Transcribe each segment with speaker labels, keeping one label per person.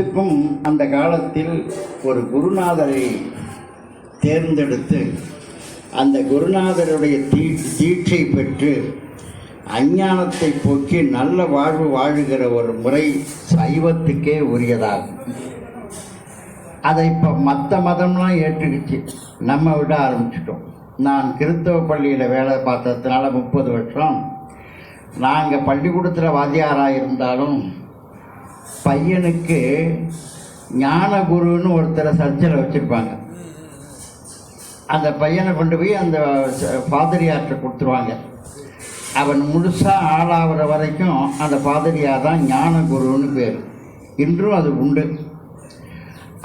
Speaker 1: எல்லாத்துக்கும் அந்த காலத்தில் ஒரு குருநாதரை தேர்ந்தெடுத்து அந்த குருநாதருடைய தீட்சை பெற்று அஞ்ஞானத்தை போக்கி நல்ல வாழ்வு வாழுகிற ஒரு முறை சைவத்துக்கே உரியதாகும். அதை இப்போ மற்ற மதம்லாம் ஏற்றுக்கிச்சு, நம்ம விட ஆரம்பிச்சிட்டோம். நான் கிறிஸ்தவ பள்ளியில் வேலை பார்த்ததுனால 30 வருஷம் நாங்கள் பள்ளிக்கூடத்தில் வாத்தியாராக இருந்தாலும் பையனுக்கு ஞான குருன்னு ஒருத்தரை சர்ச்சில் வச்சுருப்பாங்க. அந்த பையனை கொண்டு போய் அந்த பாதிரியார்கிட்ட கொடுத்துருவாங்க. அவன் முழுசாக ஆளாகிற வரைக்கும் அந்த பாதிரியார் தான் ஞான குருன்னு பேர். இன்றும் அது உண்டு.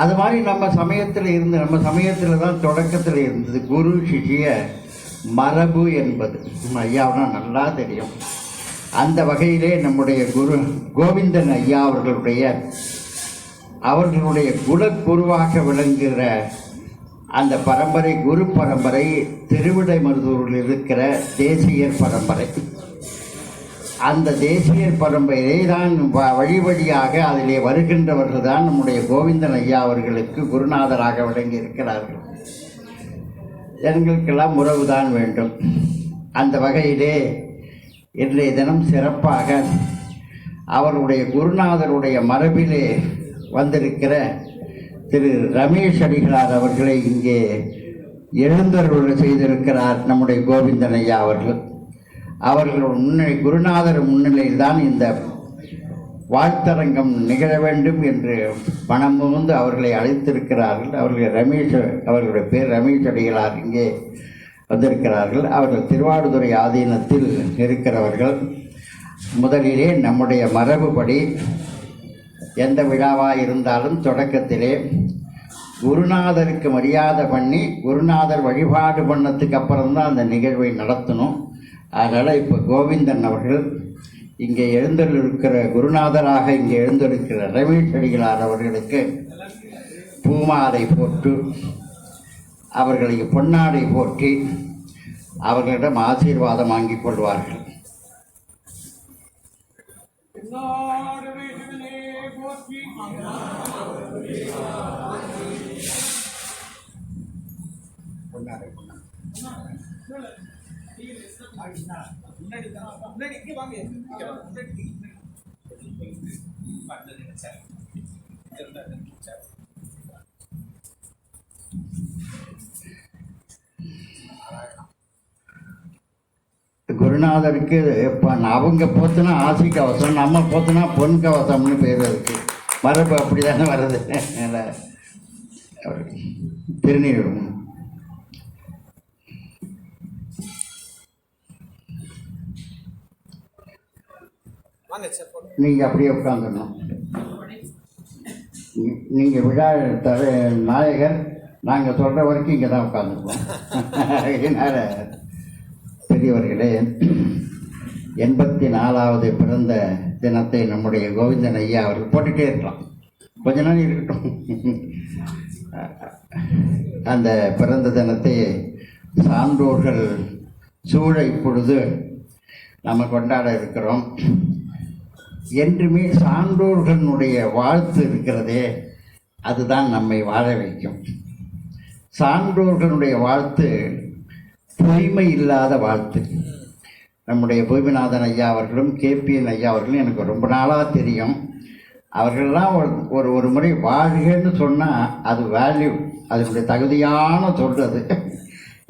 Speaker 1: அது மாதிரி நம்ம சமயத்தில் தான் தொடக்கத்தில் இருந்தது குரு சிஷ்ய மரபு என்பது. ஐயாவுனா நல்லா தெரியும். அந்த வகையிலே நம்முடைய குரு கோவிந்தன் ஐயா அவர்களுடைய குலக்குருவாக விளங்குகிற அந்த பரம்பரை குரு பரம்பரை திருவிடைமருதூரில் இருக்கிற தேசியர் பரம்பரை. அந்த தேசியர் பரம்பரையை தான் வழி வழியாக அதிலே வருகின்றவர்கள் தான் நம்முடைய கோவிந்தன் ஐயா அவர்களுக்கு குருநாதராக விளங்கி இருக்கிறார்கள். எங்களுக்கெல்லாம் உறவுதான் வேண்டும். அந்த வகையிலே இன்றைய தினம் சிறப்பாக அவருடைய குருநாதருடைய மரபிலே வந்திருக்கிற திரு ரமேஷ் அடிகளார் அவர்களை இங்கே எழுந்தருளை செய்திருக்கிறார் நம்முடைய கோவிந்தன் ஐயா அவர்கள். அவர்களுடைய குருநாதர் முன்னிலையில் தான் இந்த வாழ்த்தரங்கம் நிகழ வேண்டும் என்று மனமுந்து அவர்களை அழைத்திருக்கிறார்கள். அவர்களுடைய பேர் ரமேஷ் அடிகளார் இங்கே வந்திருக்கிறார்கள். அவர்கள் திருவாடுதுறை ஆதீனத்தில் இருக்கிறவர்கள். முதலிலே நம்முடைய மரபுப்படி எந்த விழாவாக இருந்தாலும் தொடக்கத்திலே குருநாதருக்கு மரியாதை பண்ணி குருநாதர் வழிபாடு பண்ணதுக்கு அப்புறம்தான் அந்த நிகழ்வை நடத்தணும். அதனால் இப்போ கோவிந்தன் அவர்கள் இங்கே எழுந்திருக்கிற குருநாதராக இங்கே எழுந்திருக்கிற ரமேஷ் அடிகளார் அவர்களுக்கு பூமாலை போட்டு அவர்களுக்கு பொன்னாடை போற்றி அவர்களிடம் ஆசீர்வாதம் வாங்கிக் கொள்வார்கள். குருநாதருக்கு இப்போ அவங்க போத்துனா ஆசி கவசம், நம்ம போத்துனா பொன் கவசம்னு பேர் இருக்கு. மரபு அப்படி தானே வருது. திருநீர் நீங்கள் அப்படியே உட்காந்துடணும். நீங்கள் விழா நாயகர், நாங்கள் சொல்கிற வரைக்கும் இங்கே தான் உட்காந்துருக்கோம். அதனால் பெரியவர்களே, 84வது பிறந்த தினத்தை நம்முடைய கோவிந்தன் ஐயா அவர்கள் போட்டுகிட்டே இருக்கலாம், கொஞ்ச நாள் இருக்கட்டும். அந்த பிறந்த தினத்தை சான்றோர்கள் சூழ இப்பொழுது நம்ம கொண்டாட இருக்கிறோம். என்றுமே சான்றோர்களுடைய வாழ்த்து இருக்கிறதே, அதுதான் நம்மை வாழ வைக்கும். சான்றோர்களுடைய வாழ்த்து பொய்மை இல்லாத வாழ்த்து. நம்முடைய பூமிநாதன் ஐயா அவர்களும் கேபிஎன் ஐயா அவர்களும் எனக்கு ரொம்ப நாளாக தெரியும். அவர்களெல்லாம் ஒரு முறை வாழ்கன்னு சொன்னால் அது வேல்யூ, அதனுடைய தகுதியான சொல்றது.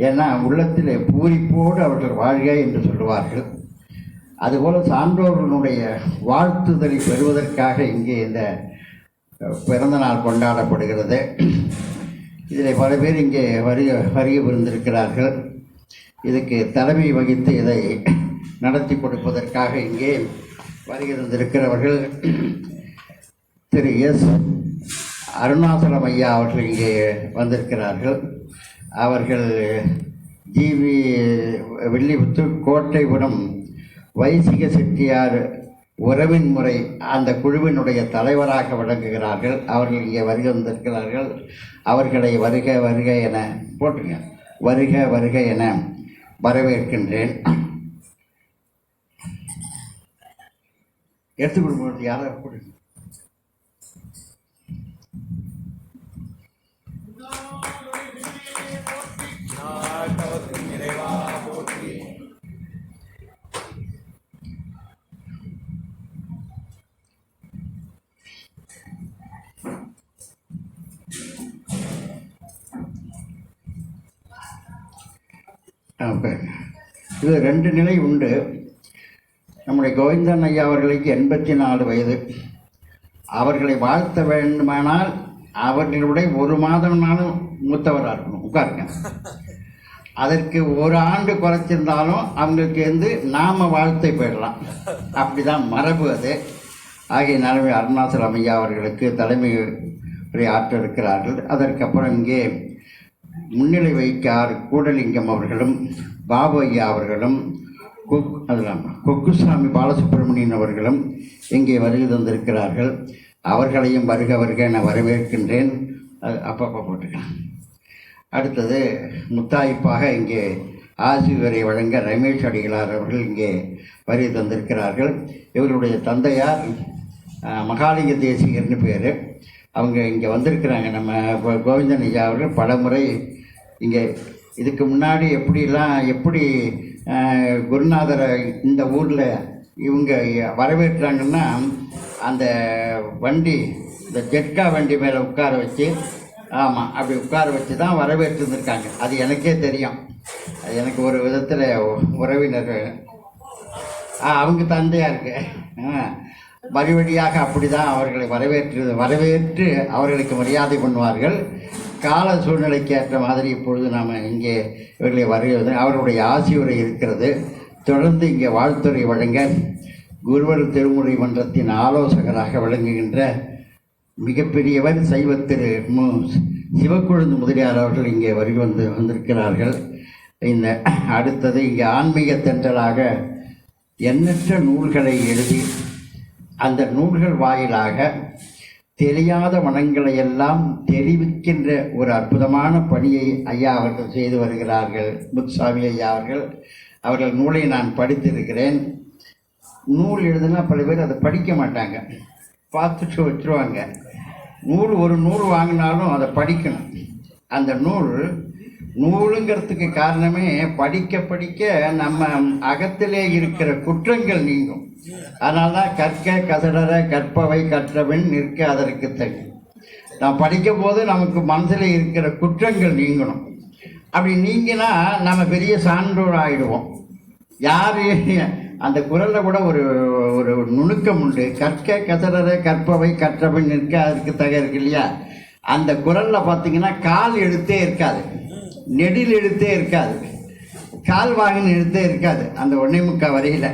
Speaker 1: ஏன்னா உள்ளத்தில் பூரிப்போடு அவர்கள் வாழ்க என்று சொல்லுவார்கள். அதுபோல் சான்றோர்களுடைய வாழ்த்துதலை பெறுவதற்காக இங்கே இந்த பிறந்த நாள் கொண்டாடப்படுகிறது. இதில் பல பேர் இங்கே வருகை புரிந்திருக்கிறார்கள். இதுக்கு தலைமை வகித்து இதை நடத்தி கொடுப்பதற்காக இங்கே வருகிறவர்கள் திரு எஸ் அருணாசலம் ஐயா அவர்கள் இங்கே வந்திருக்கிறார்கள். அவர்கள் ஜிவி வில்லிபுத்தூர் கோட்டைபுரம் வைசிக செட்டியார் உறவின் முறை அந்த குழுவினுடைய தலைவராக விளங்குகிறார்கள். அவர்கள் இங்கே வருகை வந்திருக்கிறார்கள். அவர்களை வருக வருக என போட்டுங்க, வருக வருக என வரவேற்கின்றேன். எடுத்து கொடுப்பது யாரை கொடுங்க. இது 2 நிலை உண்டு. நம்முடைய கோவிந்தன் ஐயா அவர்களுக்கு 84 வயது. அவர்களை வாழ்த்த வேண்டுமானால் அவர்களுடைய 1 மாதம்னாலும் மூத்தவராக இருக்கணும். உட்காருங்க. அதற்கு 1 ஆண்டு குறைச்சிருந்தாலும் அவங்களுக்கு நாம வாழ்த்தை பெறலாம். அப்படிதான் மரபு அது. ஆகியனால அருணாசலம் ஐயா அவர்களுக்கு தலைமை ஆற்ற இருக்கிறார்கள். அதற்கப்புறம் இங்கே முன்னிலை வைக்கார் கூடலிங்கம் அவர்களும் பாபு ஐயா அவர்களும் கொக்குசாமி பாலசுப்ரமணியன் அவர்களும் இங்கே வருகை தந்திருக்கிறார்கள். அவர்களையும் வருக வருக என வரவேற்கின்றேன். அப்பப்போ போட்டுக்கலாம். அடுத்தது முத்தாய்ப்பாக இங்கே ஆசிரியரை வழங்க ரமேஷ் அடிகளார் அவர்கள் இங்கே வருகை தந்திருக்கிறார்கள். இவர்களுடைய தந்தையார் மகாலிங்க தேசிகர்னு பேர். அவங்க இங்கே வந்திருக்கிறாங்க. நம்ம கோவிந்தன் ஐயா அவர்கள் பலமுறை இங்கே இதுக்கு முன்னாடி எப்படி குருநாதரை இந்த ஊரில் இவங்க வரவேற்றாங்கன்னா, அந்த வண்டி, இந்த ஜெட்கா வண்டி மேலே உட்கார வச்சு, ஆமாம், அப்படி உட்கார வச்சு தான் வரவேற்றுருந்துருக்காங்க. அது எனக்கே தெரியும். அது எனக்கு ஒரு விதத்தில் உறவினர். அவங்க தந்தையாக இருக்கு. மறுவழியாக அப்படி தான் அவர்களை வரவேற்று அவர்களுக்கு மரியாதை பண்ணுவார்கள். கால சூழ்நிலைக்கு ஏற்ற மாதிரி இப்பொழுது நாம் இங்கே இவர்களை வருகிறது. அவருடைய ஆசியுரை இருக்கிறது. தொடர்ந்து இங்கே வாழ்த்துறை வழங்க குருவர் திருமுறை மன்றத்தின் ஆலோசகராக விளங்குகின்ற மிகப்பெரியவர் சைவ திரு சிவக்கொழுந்து முதலியார் அவர்கள் இங்கே வந்திருக்கிறார்கள். இந்த அடுத்தது இங்கே ஆன்மீக தென்றலாக எண்ணற்ற நூல்களை எழுதி அந்த நூல்கள் வாயிலாக தெரியாத மனங்களை எல்லாம் தெரிவிக்கின்ற ஒரு அற்புதமான பணியை ஐயா அவர்கள் செய்து வருகிறார்கள். முத்துசாமி ஐயா அவர்கள் நூலை நான் படித்திருக்கிறேன். நூல் எழுதுனா பல பேர் அதை படிக்க மாட்டாங்க, பார்த்துட்டு வச்சுருவாங்க. ஒரு நூல் வாங்கினாலும் அதை படிக்கணும். அந்த நூலுங்கிறதுக்கு காரணமே படிக்க நம்ம அகத்திலே இருக்கிற குற்றங்கள் நீங்கும். அதனால தான் கற்க கசடர கற்பவை கற்றவன் நிற்க அதற்கு தனி. நாம் படிக்கும் போது நமக்கு மனசில் இருக்கிற குற்றங்கள் நீங்கணும். அப்படி நீங்கினா நம்ம பெரிய சான்றோர் ஆகிடுவோம். யார் அந்த குரலில் கூட ஒரு நுணுக்கம் உண்டு. கற்க கசடர கற்பவை கற்றவன் நிற்க அதற்கு தக இருக்கு இல்லையா? அந்த குரலில் பார்த்தீங்கன்னா கால் எழுத்தே இருக்காது, நெடில் எழுத்தே இருக்காது, கால் வாங்கின எழுத்தே இருக்காது. அந்த 1.25 வரையில்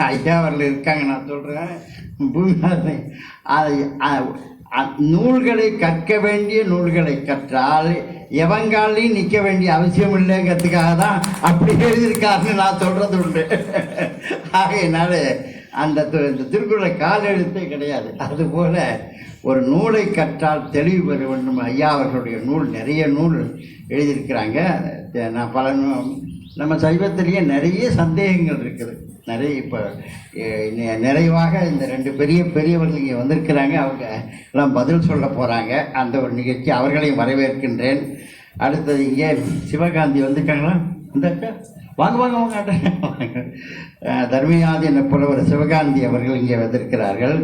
Speaker 1: ஐயா அவர்கள் இருக்காங்க. நான் சொல்கிறேன், நூல்களை கற்க வேண்டிய நூல்களை கற்றால் எவங்காலையும் நிற்க வேண்டிய அவசியம் இல்லைங்கிறதுக்காக தான் அப்படி எழுதியிருக்காருன்னு நான் சொல்கிறது உண்டு. ஆகையினால அந்த திருக்குறளை கால் எழுத்தே கிடையாது. அதுபோல் ஒரு நூலை கற்றால் தெளிவு பெற வேண்டும். ஐயா அவர்களுடைய நிறைய நூல் எழுதியிருக்கிறாங்க. நான் நம்ம சைவத்திலேயே நிறைய சந்தேகங்கள் இருக்குது. இப்போ நிறைவாக இந்த 2 பெரியவர்கள் இங்கே வந்திருக்கிறாங்க. அவங்க எல்லாம் பதில் சொல்ல போகிறாங்க. அந்த ஒரு நிகழ்ச்சி, அவர்களையும் வரவேற்கின்றேன். அடுத்தது இங்கே சிவகாந்தி வந்துட்டாங்களா? வாங்க தர்மயாதி என்ற புலவர் சிவகாந்தி அவர்கள் இங்கே வந்திருக்கிறார்கள்.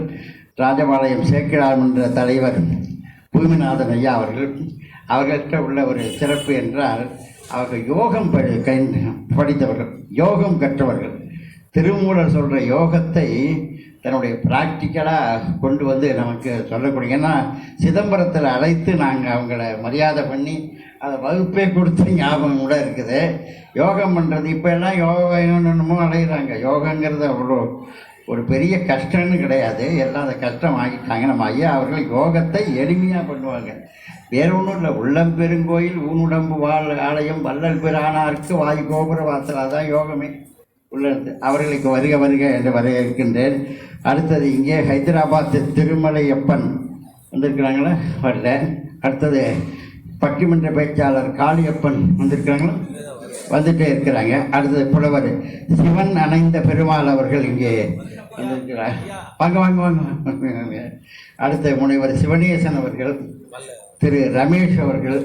Speaker 1: ராஜபாளையம் சேக்கிழார் மன்ற தலைவர் பூமிநாதன் ஐயா அவர்கள்ட்ட உள்ள ஒரு சிறப்பு என்றால், அவர்கள் யோகம் படித்தவர்கள், யோகம் கற்றவர்கள். திருமூலர் சொல்கிற யோகத்தை தன்னுடைய ப்ராக்டிக்கலாக கொண்டு வந்து நமக்கு சொல்லக்கூடிய. ஏன்னா சிதம்பரத்தில் அழைத்து நாங்கள் அவங்கள மரியாதை பண்ணி அதை வகுப்பே கொடுத்து ஞாபகம் கூட இருக்குது. யோகம் பண்ணுறது இப்போ எல்லாம் யோகா என்னமோ அடைகிறாங்க. யோகங்கிறது அவ்வளோ ஒரு பெரிய கஷ்டம்னு கிடையாது. எல்லாம் அதை கஷ்டம் ஆகிட்டாங்க. நம்ம ஐயா அவர்கள் யோகத்தை எளிமையாக பண்ணுவாங்க. வேற ஒன்றும் இல்லை. உள்ளம் பெருங்கோயில் ஊனுடம்பு ஆலயம் வள்ளல் பிரானாருக்கு வாய் கோபுர வாசல், அதான் யோகமே உள்ளது. அவர்களுக்கு வருக என்று வரவேற்கின்றேன். அடுத்தது இங்கே ஹைதராபாத் திருமலையப்பன் வந்திருக்கிறாங்களா? வரல. அடுத்தது பட்டிமன்ற பேச்சாளர் காளியப்பன் வந்திருக்கிறாங்களா? வந்துட்டே இருக்கிறாங்க. அடுத்தது புலவர் சிவன் அணைந்த பெருமாள் அவர்கள் இங்கே வந்திருக்கிறார். வாங்க. அடுத்த முனைவர் சிவனேசன் அவர்கள், திரு ரமேஷ் அவர்கள்,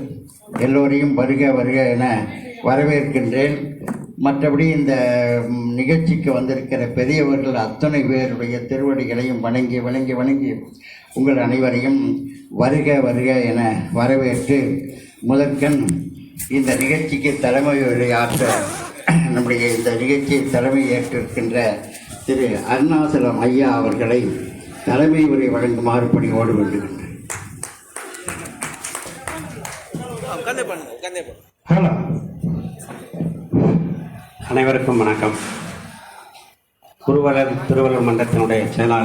Speaker 1: எல்லோரையும் வருக என வரவேற்கின்றேன். மற்றபடி இந்த நிகழ்ச்சிக்கு வந்திருக்கிற பெரியவர்கள் அத்தனை பேருடைய திருவடிகளையும் வணங்கி உங்கள் அனைவரையும் வருக என வரவேற்று, முதற்கண் இந்த நிகழ்ச்சிக்கு தலைமை உரையாற்ற நம்முடைய இந்த நிகழ்ச்சியை தலைமை ஏற்றிருக்கின்ற திரு அருணாசலம் ஐயா அவர்களை தலைமை உரை வழங்குமாறு பணியோடு வேண்டுகின்றேன்.
Speaker 2: அனைவருக்கும் வணக்கம். திருவள்ளூர் மன்றத்தினுடைய செயலாளர்